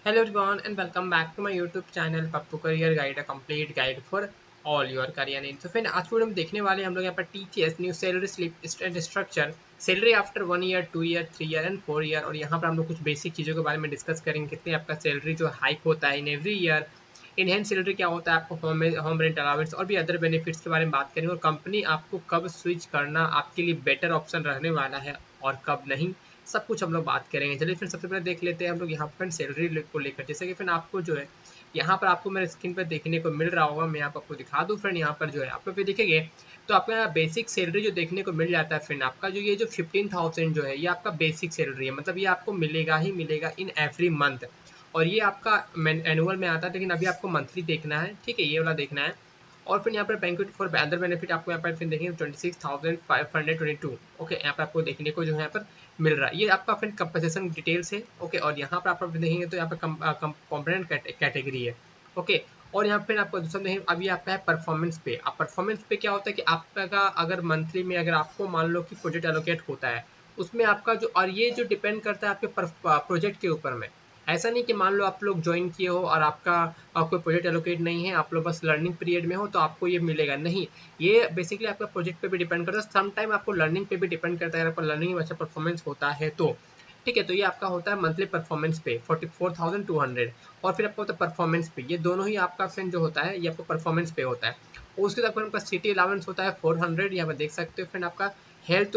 Hello everyone and welcome back to my YouTube channel Pappu career guide, a complete guide for all your career need. तो फिर आज हम देखने वाले हम लोग यहाँ पर TCS new salary slip structure, salary after 1 year, 2 year, 3 year and 4 year. और यहाँ पर हम लोग कुछ बेसिक चीज़ों के बारे में डिस्कस करेंगे, कितने आपका सैलरी जो हाइक होता है in every year, enhance salary क्या होता है, आपको होम रेंट अलाउंस और भी अदर बेनिफिट्स के बारे में बात करेंगे, और कंपनी आपको कब स्विच करना आपके लिए बेटर ऑप्शन रहने वाला है और कब नहीं, सब कुछ हम लोग बात करेंगे। चलिए फिर सबसे पहले देख लेते हैं हम लोग यहाँ पर सैलरी को लेकर। जैसे कि फिर आपको जो है यहाँ पर आपको मेरे स्क्रीन पर देखने को मिल रहा होगा, मैं यहाँ पर आपको दिखा दूँ फ्रेंड। यहाँ पर जो है आप लोग देखेंगे तो आपका यहाँ बेसिक सैलरी जो देखने को मिल जाता है फ्रेंड, आपका जो ये जो 15,000 जो है ये आपका बेसिक सैलरी है, मतलब ये आपको मिलेगा ही मिलेगा इन एवरी मंथ। और ये आपका एनुअल में आता है, लेकिन अभी आपको मंथली देखना है, ठीक है, ये वाला देखना है। और फिर यहाँ पर बैंक्वेट फॉर अदर बेनिफिट आपको यहाँ पर फिर देखेंगे 26,522। ओके, यहाँ पर आपको देखने को जो है यहाँ पर मिल रहा है, ये आपका फिर कंपनसेशन डिटेल्स है। ओके, और यहाँ पर आप देखेंगे तो यहाँ पर कंपोनेंट कैटेगरी है। ओके, और यहाँ पे आपको दूसरा देखें, अभी आपका है परफॉर्मेंस पे। अब परफॉर्मेंस पे क्या होता है कि आपका अगर मंथली में अगर आपको मान लो कि प्रोजेक्ट एलोकेट होता है, उसमें आपका जो, और ये जो डिपेंड करता है आपके प्रोजेक्ट के ऊपर में। ऐसा नहीं कि मान लो आप लोग ज्वाइन किए हो और आपका कोई प्रोजेक्ट एलोकेट नहीं है, आप लोग बस लर्निंग पीरियड में हो तो आपको ये मिलेगा, नहीं। ये बेसिकली आपका प्रोजेक्ट पे भी डिपेंड करता है, सम टाइम आपको लर्निंग पे भी डिपेंड करता है, अगर आपका लर्निंग में अच्छा परफॉर्मेंस होता है तो। ठीक है, तो ये आपका होता है मंथली परफॉर्मेंस पे 44,200। और फिर आपका होता है परफॉर्मेंस पे, ये दोनों ही आपका फिर जो होता है ये आपको परफॉर्मेंस पे होता है। और उसके बाद आपका सिटी अलाउंस होता है 400, यहाँ पर देख सकते हो। फिर आपका हेल्थ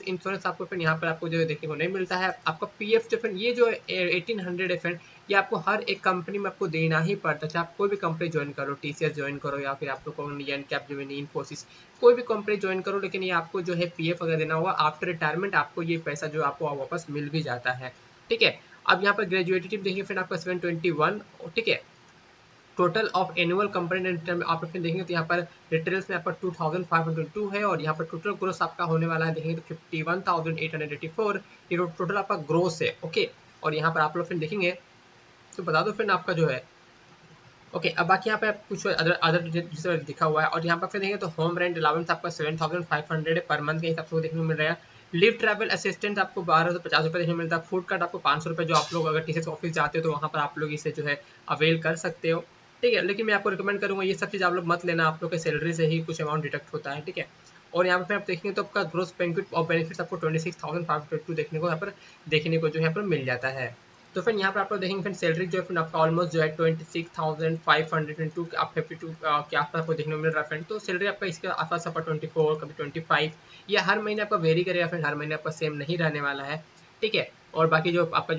इंश्योरेंस आपको फिर यहाँ पर आपको जो देखने को नहीं मिलता है। आपका पीएफ जो फिर ये जो 1800 है फिर, ये आपको हर एक कंपनी में आपको देना ही पड़ता है, चाहे आप कोई भी कंपनी ज्वाइन करो, टीसीएस ज्वाइन करो या फिर आप लोग को कैपजेमिनी, इन्फोसिस, कोई भी कंपनी ज्वाइन करो, लेकिन ये आपको जो है पीएफ अगर देना होगा आफ्टर रिटायरमेंट, आपको ये पैसा जो आपको वापस मिल भी जाता है। ठीक है, अब यहाँ पर ग्रेजुएटेड देखिए फिर आपका 721। ठीक है, टोटल ऑफ एनुअल कंपोनेंट आप फिर देखेंगे तो यहाँ पर रिटेल्स में आपका 2502 है, और यहाँ पर टोटल ग्रोस आपका होने वाला है देखेंगे तो 51,884, ये टोटल आपका ग्रोस है। ओके, और यहाँ पर आप लोग फिर देखेंगे तो बता दो फिर आपका जो है। ओके, अब बाकी यहाँ पे आप कुछ अदर अदर जैसे लिखा हुआ है, और यहाँ पर फिर देखेंगे तो होम रेंट अलाउंस आपका 7,500 पर मंथ के हिसाब से देखने को मिल रहा है। लिव ट्रैवल असिस्टेंट आपको 1250 देखने को मिलता है। फूड कार्ड आपको 500 जो आप लोग अगर टीसीएस ऑफिस जाते हो तो वहाँ पर आप लोग इसे जो है अवेल कर सकते हो। ठीक है, लेकिन मैं आपको रिकमेंड करूँगा ये सब चीज़ आप लोग मत लेना, आप लोग के सैलरी से ही कुछ अमाउंट डिडक्ट होता है। ठीक है, और यहाँ पे आप देखेंगे तो आपका ग्रोस बेनिफिट और बेनिफिट्स आपको 26,522 देखने को यहाँ पर यहाँ पर मिल जाता है। तो फिर यहाँ पर आप लोग देखेंगे फिर सैलरी जो है फिर आपका ऑलमोस्ट जो है 26,522 आप 52 के आसपास आपको देखने को मिल रहा है फ्रेंड। तो सैलरी आपका इसके आसपास आपका 24, कभी 25, या हर महीने आपका वेरी करेगा, फिर हर महीने आपका सेम नहीं रहने वाला है। ठीक है, और बाकी जो आपका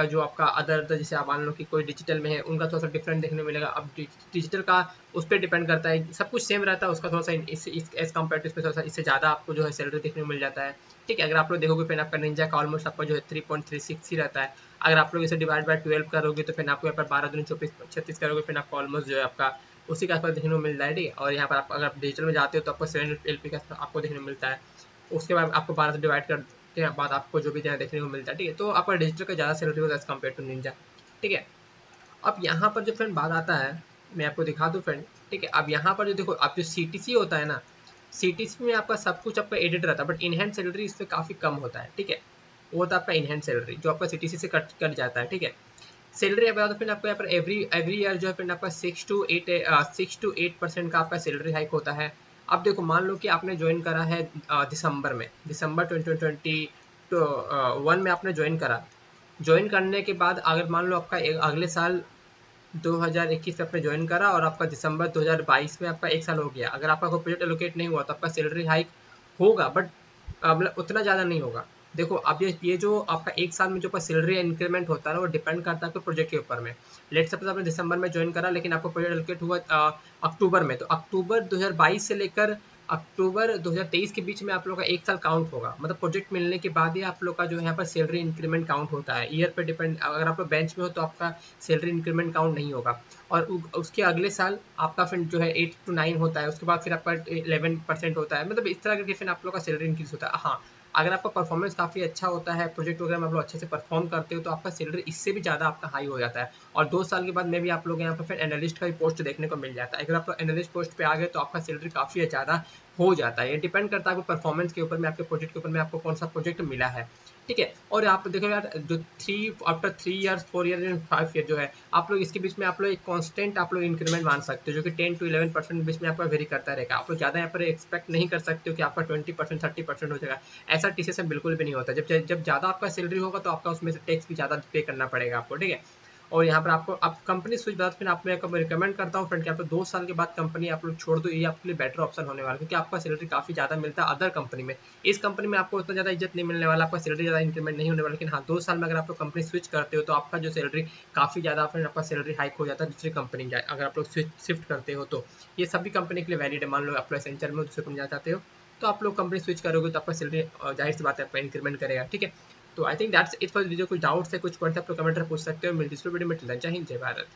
जो आपका अदर जैसे आप मान लो कि कोई डिजिटल में है, उनका थोड़ा सा डिफरेंट देखने को मिलेगा। अब डिजिटल का उस पर डिपेंड करता है, सब कुछ सेम रहता है, उसका थोड़ा सा एज कम्पेयर टू इस पर थोड़ा सा इससे ज़्यादा आपको जो है सैलरी देखने को मिल जाता है। ठीक है, अगर आप लोग देखोगे फिर आपका निंजा का ऑलमोस्ट आपका जो है 3.36 ही रहता है। अगर आप लोग इसे डिवाइड बाय 12 करोगे तो फिर आपको यहाँ पर 12 दूनी 24 36 करोगे, फिर आपको ऑलमोस्ट जो है आपका उसी के आसपास देखने को मिल जाए। ठीक है, और यहाँ पर आप अगर आप डिजिटल में जाते हो तो आपको 7 LP का आपको देखने को मिलता है। उसके बाद आपको 12 से डिवाइड करते हैं बाद आपको जो भी देखने को मिलता है। ठीक है, तो आपका डिजिटल का ज़्यादा सैलरी होता है एज कम्पेयर टू निंजा। ठीक है, अब यहाँ पर जो फ्रेंड बात आता है, मैं आपको दिखा दूँ फ्रेंड। ठीक है, अब यहाँ पर जो देखो आप जो सीटीसी होता है ना, सीटीसी में आपका सब कुछ आपका एडिट रहता है, बट इनहैंड सैलरी इससे काफ़ी कम होता है। ठीक है, वो होता है आपका इनहैंड सैलरी जो आपका सीटीसी से कट जाता है। ठीक है, सैलरी अब तो फिर आपको यहाँ पर एवरी एवरी ईयर जो है फिर आपका 6 to 8% का आपका सैलरी हाइक होता है। अब देखो मान लो कि आपने ज्वाइन करा है दिसंबर में, दिसंबर 2021 में आपने ज्वाइन करा। ज्वाइन करने के बाद अगर मान लो आपका अगले साल 2021 में आपने ज्वाइन करा और आपका दिसंबर 2022 में आपका एक साल हो गया, अगर आपका कोई प्रोजेक्ट एलोकेट नहीं हुआ तो आपका सैलरी हाइक होगा, बट मतलब उतना ज़्यादा नहीं होगा। देखो अब ये जो आपका एक साल में जो आपका सैलरी इंक्रीमेंट होता है ना, वो डिपेंड करता है आपके प्रोजेक्ट के ऊपर में। लेट सपोज आपने दिसंबर में ज्वाइन करा, लेकिन आपको प्रोजेक्ट एलोकेट हुआ अक्टूबर में, तो अक्टूबर 2022 से लेकर अक्टूबर 2023 के बीच में आप लोग का एक साल काउंट होगा। मतलब प्रोजेक्ट मिलने के बाद ही आप लोग का जो है यहाँ पर सैलरी इंक्रीमेंट काउंट होता है। ईयर पे डिपेंड, अगर आप लोग बेंच में हो तो आपका सैलरी इंक्रीमेंट काउंट नहीं होगा। और उसके अगले साल आपका फिर जो है 8 to 9 होता है, उसके बाद फिर आपका 11% होता है। मतलब इस तरह करके फिर आप लोग का सैलरी इंक्रीज होता है। हाँ, अगर आपका परफॉर्मेंस काफ़ी अच्छा होता है, प्रोजेक्ट वगैरह में आप लोग अच्छे से परफॉर्म करते हो, तो आपका सैलरी इससे भी ज़्यादा आपका हाई हो जाता है। और 2 साल के बाद में भी आप लोग यहाँ पर फिर एनालिस्ट का भी पोस्ट देखने को मिल जाता है। अगर आप लोग एनालिस्ट पोस्ट पे आ गए तो आपका सैलरी काफ़ी ज़्यादा हो जाता है। ये डिपेंड करता है आपके परफॉर्मेंस के ऊपर में, आपके प्रोजेक्ट के ऊपर में आपको कौन सा प्रोजेक्ट मिला है। ठीक है। और आप देखो यार, जो after 3 years 4 year and 5 year जो है, आप लोग इसके बीच में आप लोग एक कांस्टेंट आप लोग इंक्रीमेंट मान सकते हो, जो कि 10 to 11% बीच में आपका वेरी करता रहेगा। आप लोग ज़्यादा यहाँ पर एक्सपेक्ट नहीं कर सकते हो कि आपका 20% 30% हो जाएगा। ऐसा टीसीएस में बिल्कुल भी नहीं होता। जब ज़्यादा आपका सैलरी होगा तो आपका उसमें से टैक्स भी ज़्यादा पे करना पड़ेगा आपको, ठीक है। और यहाँ पर आपको आप कंपनी स्विच बाद फिर आप मैं रिकमेंड करता हूँ फ्रेंड कि आप 2 साल के बाद कंपनी आप लोग छोड़ दो, ये आपके लिए बेटर ऑप्शन होने वाला है, क्योंकि आपका सैलरी काफ़ी ज़्यादा मिलता है अदर कंपनी में। इस कंपनी में आपको उतना ज़्यादा इज्जत नहीं मिलने वाला, आपका सैलरी ज़्यादा इंक्रीमेंट नहीं होने वाला, लेकिन हाँ 2 साल में अगर आप लोग कंपनी स्विच करते हो तो आपका जो सैलरी काफ़ी ज़्यादा फिर आपका सैलरी हाइक हो जाता है दूसरी कंपनी में अगर आप लोग शिफ्ट करते हो तो। ये सभी कंपनी के लिए वैलिड है। मान लो आप लोग एसेंचर में दूसरी कंपनी जाना चाहते हो तो आप लोग कंपनी स्विच करोगे तो आपका सैलरी जाहिर सी बात है आपका इंक्रीमेंट करेगा, ठीक है। तो I think that's it for video. कुछ डाउट्स है, कुछ पॉइंट्स आप लोग कमेंट में पूछ सकते हो। मिलती है वीडियो में, जय हिंद जय भारत।